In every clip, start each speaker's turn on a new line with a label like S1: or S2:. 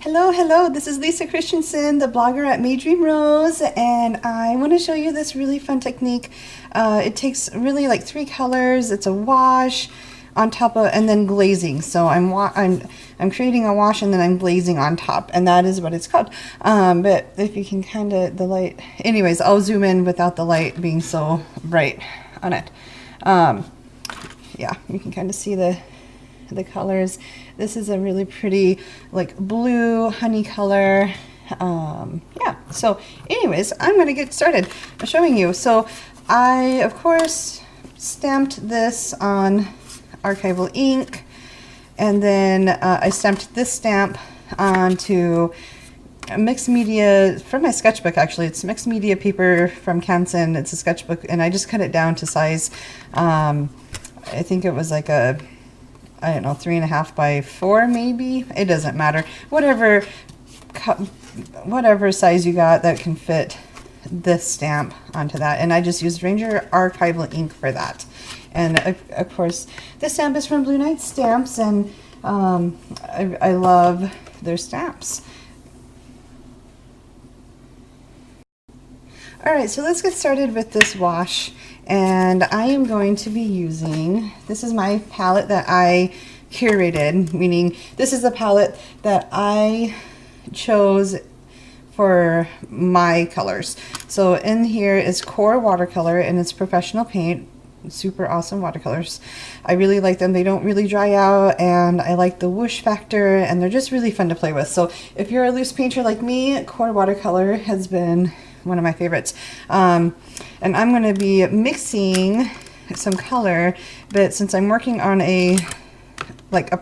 S1: Hello, hello, this is Lisa Christensen, the blogger at May Dream Rose, and I want to show you this really fun technique. It takes really like 3 colors. It's a wash on top of, and then glazing. So I'm creating a wash and then I'm glazing on top, and that is what it's called. But if you can kind of, the light, anyways, I'll zoom in without the light being so bright on it. Yeah, you can kind of see the colors. This is a really pretty like blue honey color. Yeah, so anyways, I'm gonna get started showing you. So I of course stamped this on Archival ink, and then I stamped this stamp onto mixed media from my sketchbook. Actually, it's mixed media paper from Canson. It's a sketchbook, and I just cut it down to size. I think it was like a, I don't know, 3.5 by 4 maybe. It doesn't matter. Whatever size you got that can fit this stamp onto that. And I just used Ranger Archival ink for that. And of course, this stamp is from Blue Night Stamps, and I love their stamps. All right, so let's get started with this wash. And I am going to be using, this is my palette that I curated, meaning this is the palette that I chose for my colors. So in here is Qorr Watercolor, and it's professional paint. Super awesome watercolors. I really like them. They don't really dry out, and I like the whoosh factor, and they're just really fun to play with. So if you're a loose painter like me, Qorr Watercolor has been one of my favorites. And I'm going to be mixing some color, but since I'm working on a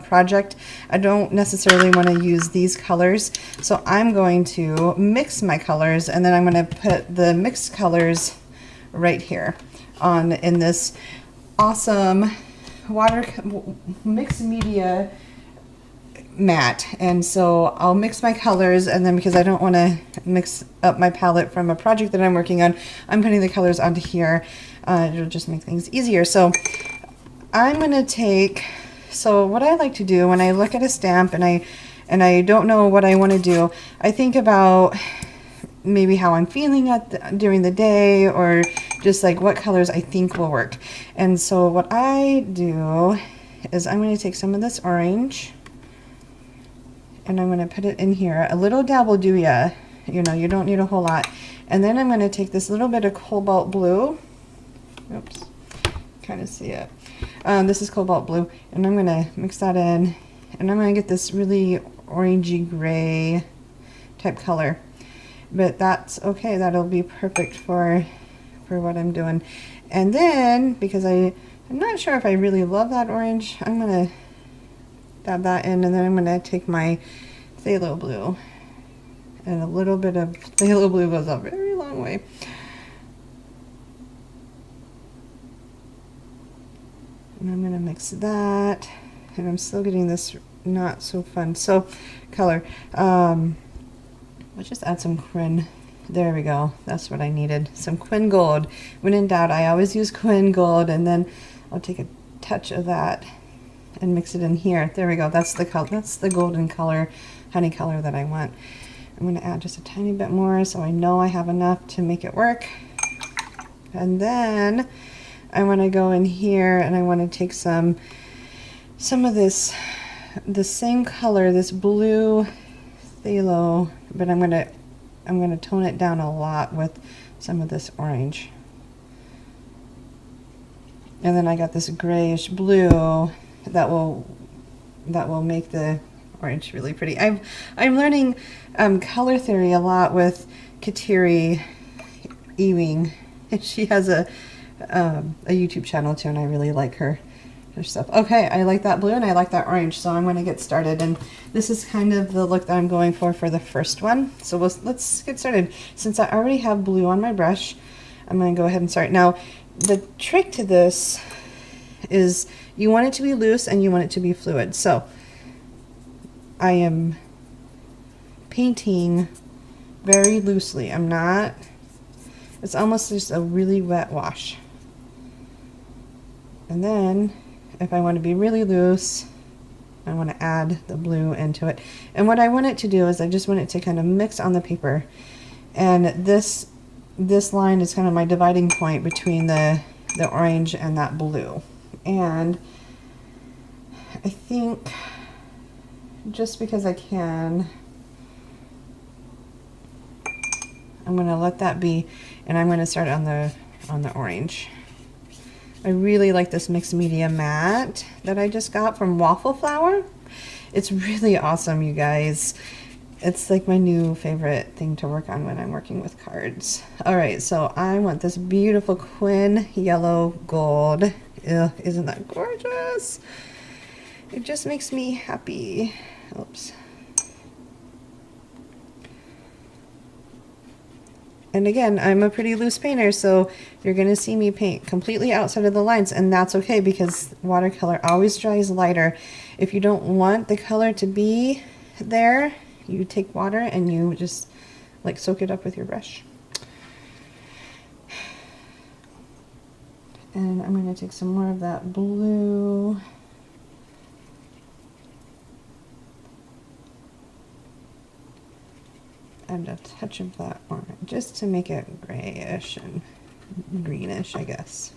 S1: project, I don't necessarily want to use these colors. So I'm going to mix my colors, and then I'm going to put the mixed colors right here in this awesome mixed media mat. And so I'll mix my colors, and then because I don't want to mix up my palette from a project that I'm working on, I'm putting the colors onto here. It'll just make things easier. So I'm going to take, so what I like to do when I look at a stamp and I don't know what I want to do, I think about maybe how I'm feeling during the day, or just like what colors I think will work. And so what I do is I'm going to take some of this orange, and I'm going to put it in here. A little dab will do ya. You know, you don't need a whole lot. And then I'm going to take this little bit of cobalt blue. Oops, kind of see it. This is cobalt blue, and I'm going to mix that in, and I'm going to get this really orangey gray type color. But that's okay. That'll be perfect for what I'm doing. And then, because I'm not sure if I really love that orange, I'm going to dab that in, and then I'm going to take my phthalo blue, and a little bit of phthalo blue goes a very long way. And I'm going to mix that, and I'm still getting this not so fun color. Let's just add some Quinn. There we go. That's what I needed. Some Quinn Gold. When in doubt, I always use Quinn Gold, and then I'll take a touch of that and mix it in here. There we go. That's the color. That's the golden color, honey color that I want. I'm going to add just a tiny bit more, so I know I have enough to make it work. And then I want to go in here, and I want to take some of this, the same color, this blue phthalo, but I'm going to tone it down a lot with some of this orange. And then I got this grayish blue that will make the orange really pretty. I'm learning color theory a lot with Kateri Ewing. She has a YouTube channel too, and I really like her stuff. Okay, I like that blue and I like that orange, so I'm going to get started. And this is kind of the look that I'm going for the first one. So let's get started. Since I already have blue on my brush, I'm going to go ahead and start. Now, the trick to this is you want it to be loose and you want it to be fluid. So I am painting very loosely. It's almost just a really wet wash. And then if I want to be really loose, I want to add the blue into it. And what I want it to do is I just want it to kind of mix on the paper. And this line is kind of my dividing point between the orange and that blue. And I think just because I can, I'm going to let that be, and I'm going to start on the orange. I really like this mixed media matte that I just got from Waffle Flower. It's really awesome, you guys. It's like my new favorite thing to work on when I'm working with cards. All right, so I want this beautiful Quinn yellow gold. Ugh, isn't that gorgeous? It just makes me happy. Oops. And again, I'm a pretty loose painter, so you're going to see me paint completely outside of the lines, and that's okay because watercolor always dries lighter. If you don't want the color to be there, you take water and you just like soak it up with your brush. And I'm going to take some more of that blue. And a touch of that orange just to make it grayish and greenish, I guess.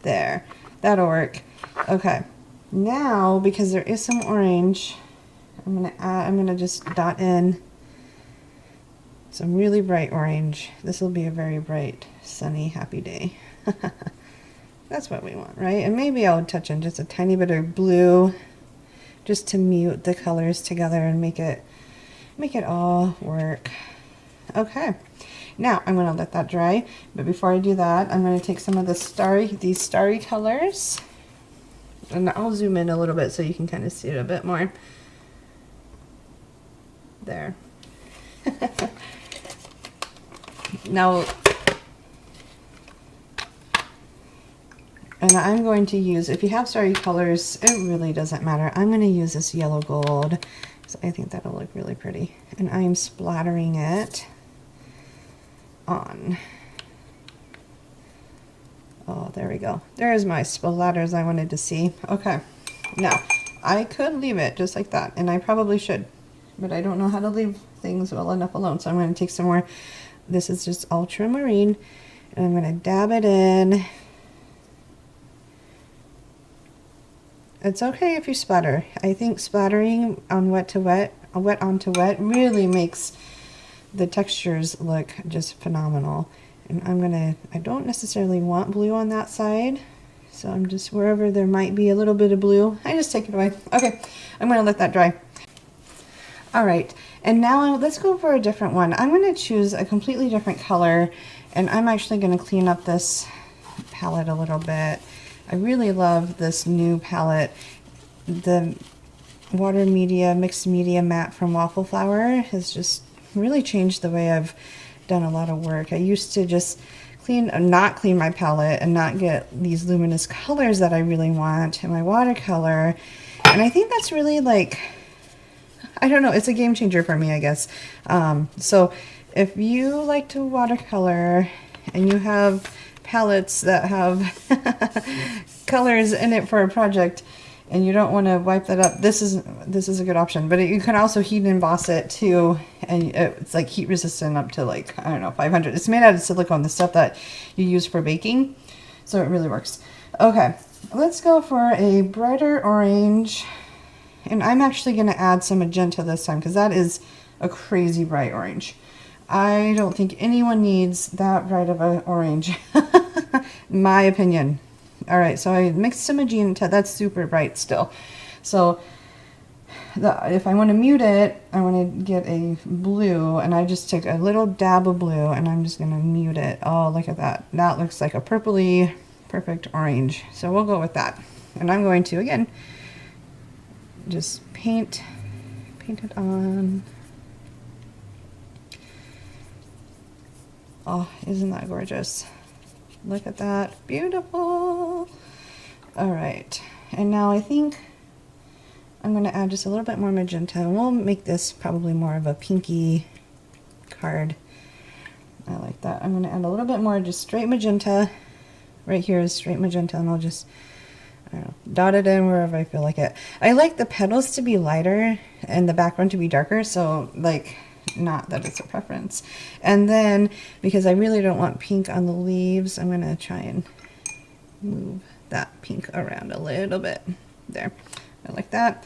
S1: There, that'll work. Okay, now because there is some orange, I'm gonna just dot in some really bright orange. This will be a very bright, sunny, happy day. That's what we want, right? And maybe I'll touch in just a tiny bit of blue just to mute the colors together and make it all work. Okay, now I'm going to let that dry, but before I do that, I'm going to take some of these starry colors, and I'll zoom in a little bit so you can kind of see it a bit more. There. Now, and I'm going to use, if you have starry colors, it really doesn't matter. I'm going to use this yellow gold. So I think that'll look really pretty. And I'm splattering it on. Oh, there we go. There's my splatters I wanted to see. Okay, now I could leave it just like that, and I probably should, but I don't know how to leave things well enough alone. So I'm going to take some more. This is just ultramarine, and I'm going to dab it in. It's okay if you splatter. I think splattering on wet onto wet really makes the textures look just phenomenal. And I don't necessarily want blue on that side, so I'm just, wherever there might be a little bit of blue, I just take it away. Okay, I'm gonna let that dry. All right, and now let's go for a different one. I'm gonna choose a completely different color, and I'm actually gonna clean up this palette a little bit. I really love this new palette. The mixed media matte from Waffle Flower has just really changed the way I've done a lot of work. I used to just not clean my palette and not get these luminous colors that I really want in my watercolor. And I think that's really, like, I don't know, it's a game changer for me, I guess. So if you like to watercolor and you have palettes that have colors in it for a project and you don't want to wipe that up, this is a good option. But you can also heat and emboss it too, and it's like heat resistant up to, like, I don't know, 500. It's made out of silicone, the stuff that you use for baking, so it really works. Okay, let's go for a brighter orange, and I'm actually going to add some magenta this time because that is a crazy bright orange. I don't think anyone needs that bright of an orange, my opinion. All right, so I mixed some magenta. That's super bright still. So if I want to mute it, I want to get a blue, and I just took a little dab of blue, and I'm just going to mute it. Oh, look at that. That looks like a purpley, perfect orange. So we'll go with that. And I'm going to, again, just paint it on. Oh, isn't that gorgeous? Look at that. Beautiful. All right. And now I think I'm going to add just a little bit more magenta, and we'll make this probably more of a pinky card. I like that. I'm going to add a little bit more just straight magenta. Right here is straight magenta, and I don't know, dot it in wherever I feel like it. I like the petals to be lighter and the background to be darker, so like, not that it's a preference. And then, because I really don't want pink on the leaves, I'm gonna try and move that pink around a little bit. There, I like that.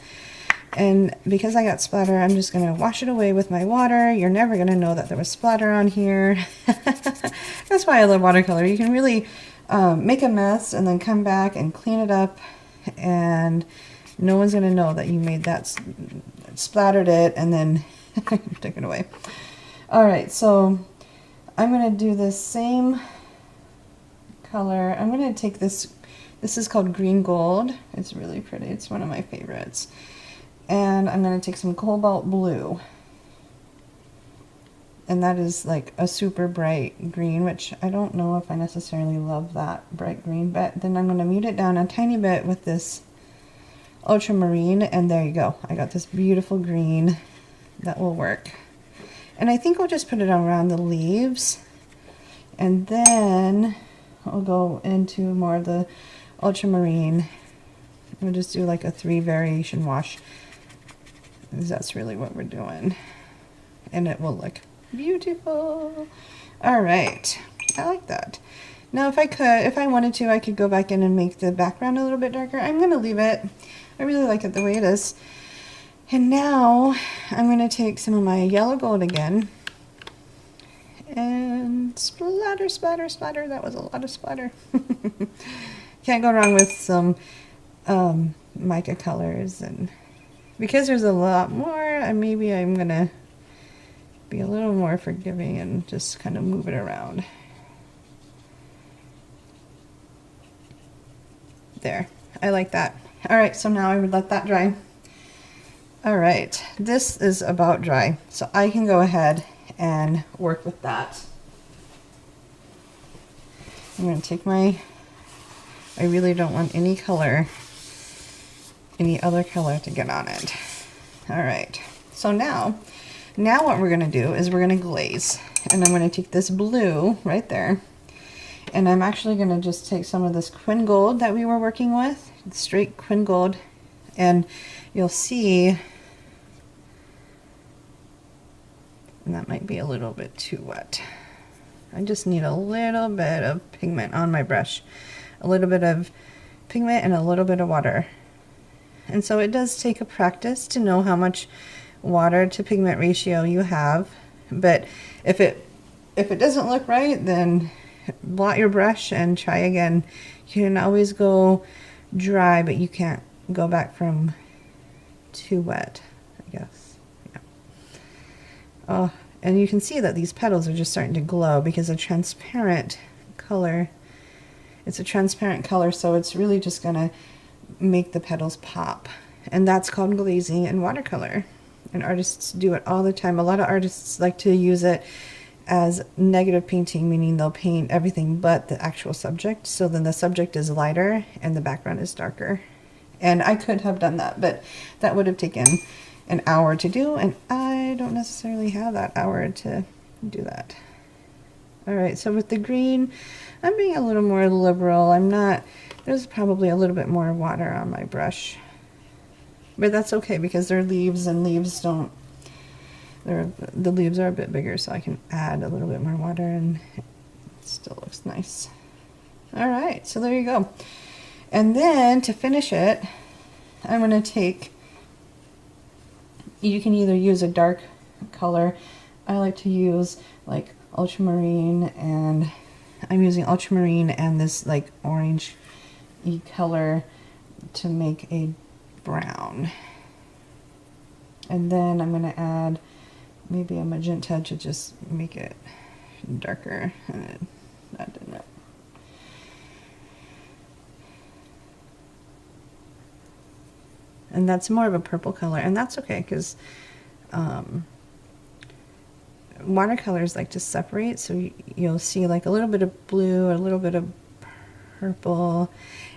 S1: And because I got splatter, I'm just gonna wash it away with my water. You're never gonna know that there was splatter on here. That's why I love watercolor. You can really make a mess and then come back and clean it up, and no one's gonna know that you made that, splattered it, and then took it away. All right, so I'm gonna do this same color. I'm gonna take this is called green gold. It's really pretty. It's one of my favorites. And I'm gonna take some cobalt blue. And that is like a super bright green, which I don't know if I necessarily love that bright green, but then I'm gonna mute it down a tiny bit with this ultramarine, and there you go. I got this beautiful green that will work. And I think I'll just put it around the leaves, and then I'll go into more of the ultramarine. We'll just do like a 3 variation wash, because that's really what we're doing. And it will look beautiful. All right, I like that. Now if I wanted to, I could go back in and make the background a little bit darker. I'm gonna leave it. I really like it the way it is. And now I'm gonna take some of my yellow gold again and splatter, splatter, splatter. That was a lot of splatter. Can't go wrong with some mica colors, and because there's a lot more, maybe I'm gonna be a little more forgiving and just kind of move it around. There, I like that. All right, so now I would let that dry. All right, this is about dry, so I can go ahead and work with that. I'm gonna take I really don't want any other color to get on it. All right, so now what we're gonna do is we're gonna glaze, and I'm gonna take this blue right there, and I'm actually gonna just take some of this Quin Gold that we were working with, straight Quin Gold, and you'll see, and that might be a little bit too wet. I just need a little bit of pigment on my brush, a little bit of pigment and a little bit of water. And so it does take a practice to know how much water to pigment ratio you have, but if it doesn't look right, then blot your brush and try again. You can always go dry, but you can't go back from too wet, I guess. Yeah. Oh, and you can see that these petals are just starting to glow because a transparent color. It's a transparent color, so it's really just gonna make the petals pop, and that's called glazing in watercolor. And artists do it all the time. A lot of artists like to use it as negative painting, meaning they'll paint everything but the actual subject, so then the subject is lighter and the background is darker. And I could have done that, but that would have taken an hour to do, and I don't necessarily have that hour to do that. All right, so with the green, I'm being a little more liberal. There's probably a little bit more water on my brush, but that's okay because they're leaves, and the leaves are a bit bigger, so I can add a little bit more water and it still looks nice. All right, so there you go. And then to finish it, I'm gonna take, you can either use a dark color. I like to use like ultramarine, and I'm using ultramarine and this like orange-y color to make a brown. And then I'm gonna add maybe a magenta to just make it darker. That didn't it. And that's more of a purple color, and that's okay because watercolors like to separate, so you'll see like a little bit of blue, a little bit of purple,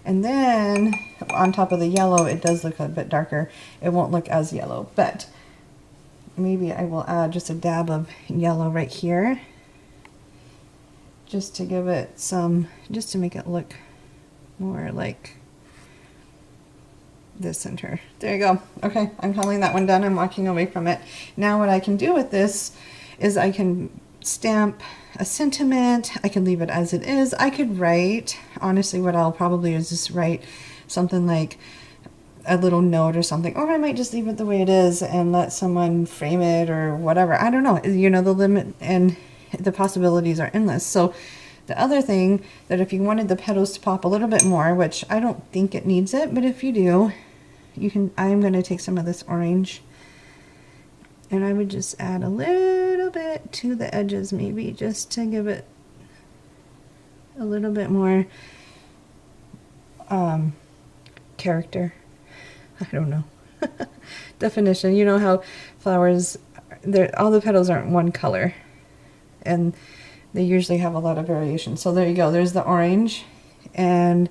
S1: and then on top of the yellow it does look a bit darker. It won't look as yellow, but maybe I will add just a dab of yellow right here just to give it some, just to make it look more like the center. There you go. Okay, I'm calling that one done. I'm walking away from it. Now what I can do with this is I can stamp a sentiment. I can leave it as it is. I could write, honestly, what I'll probably is just write something like a little note or something, or I might just leave it the way it is and let someone frame it or whatever. I don't know. You know, the limit and the possibilities are endless. So the other thing that if you wanted the petals to pop a little bit more, which I don't think it needs it, but if you do, you can, I'm going to take some of this orange and I would just add a little bit to the edges, maybe just to give it a little bit more character. I don't know. Definition. You know how flowers, all the petals aren't one color and they usually have a lot of variation. So there you go. There's the orange. And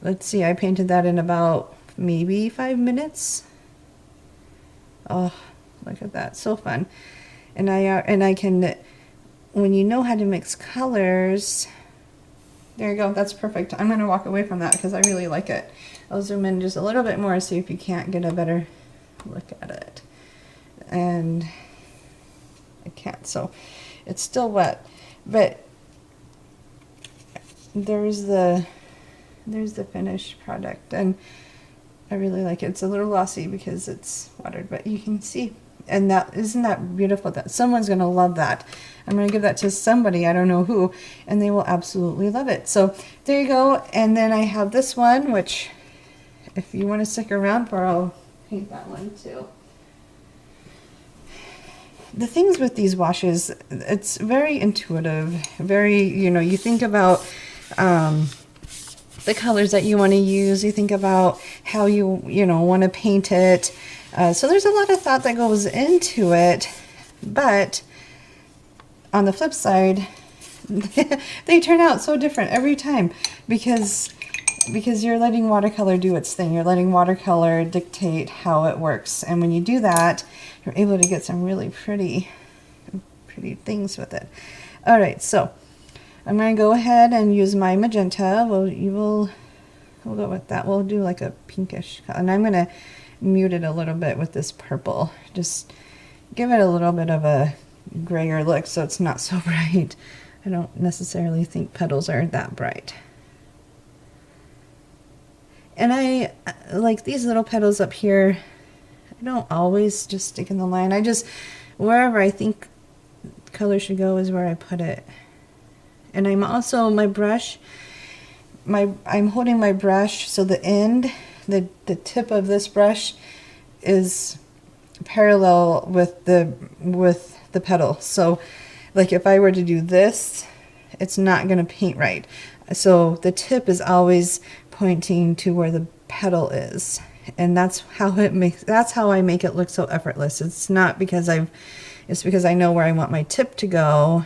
S1: let's see, I painted that in about maybe 5 minutes. Oh, look at that. So fun. And I can, when you know how to mix colors, there you go. That's perfect. I'm going to walk away from that because I really like it. I'll zoom in just a little bit more, see if you can't get a better look at it. And I can't, so it's still wet. But there's the finished product, and I really like it. It's a little glossy because it's watered, but you can see. And that, isn't that beautiful? That someone's going to love that. I'm going to give that to somebody, I don't know who, and they will absolutely love it. So there you go. And then I have this one, which if you want to stick around for, I'll paint that one too. The things with these washes, it's very intuitive, very, you know, you think about the colors that you want to use, you think about how you want to paint it. So there's a lot of thought that goes into it, but on the flip side, they turn out so different every time because you're letting watercolor do its thing. You're letting watercolor dictate how it works. And when you do that, you're able to get some really pretty things with it. All right, so I'm going to go ahead and use my magenta. We'll go with that. We'll do like a pinkish color. And I'm going to mute it a little bit with this purple. Just give it a little bit of a grayer look so it's not so bright. I don't necessarily think petals are that bright. And I like these little petals up here. I don't always just stick in the line. I just, wherever I think color should go is where I put it. And I'm also, my brush, I'm holding my brush so the end, the tip of this brush is parallel with the petal. So like if I were to do this, it's not going to paint right. So the tip is always pointing to where the petal is, and that's how I make it look so effortless. It's not because it's because I know where I want my tip to go.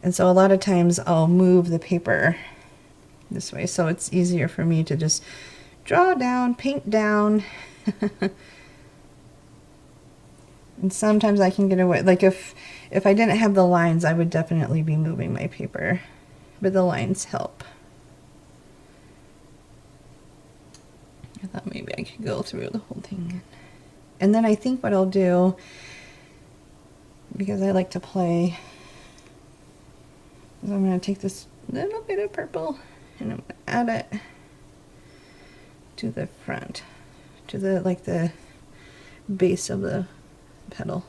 S1: And so a lot of times I'll move the paper this way so it's easier for me to just draw down, paint down. And sometimes I can get away, like if I didn't have the lines, I would definitely be moving my paper, but the lines help. I thought maybe I could go through the whole thing. And then I think what I'll do, because I like to play, is I'm going to take this little bit of purple and I'm going to add it to the front, to the base of the petal.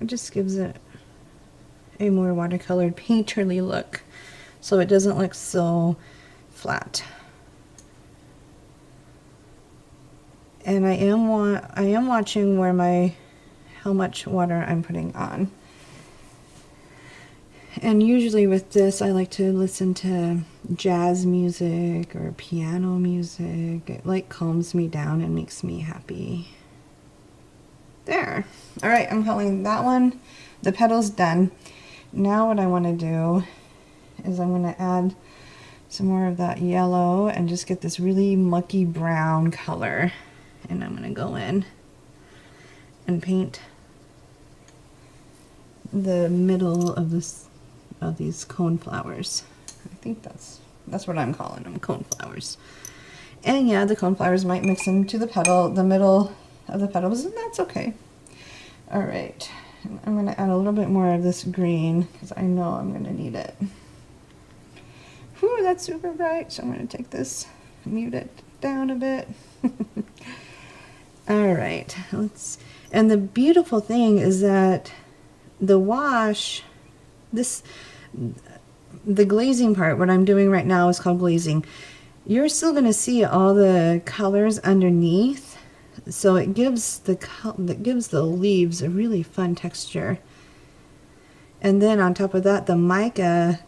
S1: It just gives it a more watercolored, painterly look, so it doesn't look so flat. And I am watching how much water I'm putting on. And usually with this, I like to listen to jazz music or piano music. It like calms me down and makes me happy. There. All right, I'm calling that one. The petal's done. Now what I want to do is I'm going to add some more of that yellow and just get this really mucky brown color. And I'm going to go in and paint the middle of these cone flowers. I think that's That's what I'm calling them, coneflowers. And yeah, the coneflowers might mix into the petal, the middle of the petals, and that's okay. All right, I'm gonna add a little bit more of this green because I know I'm gonna need it. Whew, that's super bright, so I'm gonna take this, mute it down a bit. All right, and the beautiful thing is that the wash, the glazing part, what I'm doing right now is called glazing. You're still going to see all the colors underneath, so it gives the leaves a really fun texture. And then on top of that, the mica,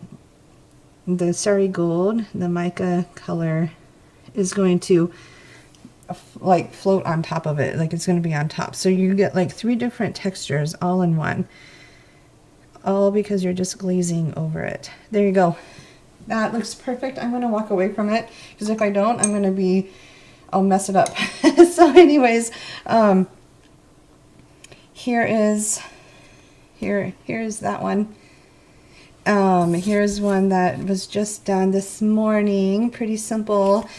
S1: the Sari Gold, the mica color is going to like float on top of it, like it's going to be on top. So you get like 3 different textures all in one, all because you're just glazing over it. There you go. That looks perfect. I'm going to walk away from it because if I don't, I'll mess it up. So anyways, here's that one. Here's one that was just done this morning. Pretty simple.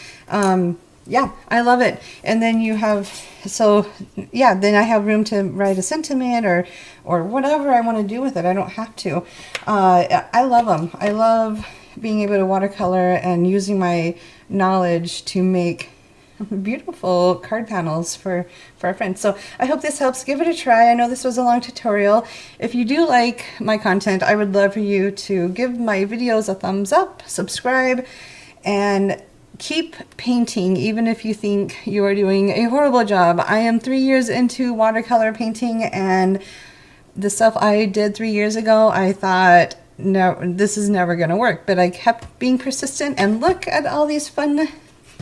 S1: Yeah, I love it. And then you have, so yeah, then I have room to write a sentiment or whatever I want to do with it. I don't have to. I love them. I love being able to watercolor and using my knowledge to make beautiful card panels for our friends. So I hope this helps. Give it a try. I know this was a long tutorial. If you do like my content, I would love for you to give my videos a thumbs up, subscribe, and keep painting even if you think you are doing a horrible job. I am 3 years into watercolor painting, and the stuff I did 3 years ago, I thought, no, this is never going to work. But I kept being persistent, and look at all these fun,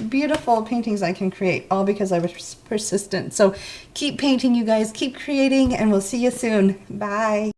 S1: beautiful paintings I can create, all because I was persistent. So keep painting, you guys, keep creating, and we'll see you soon. Bye.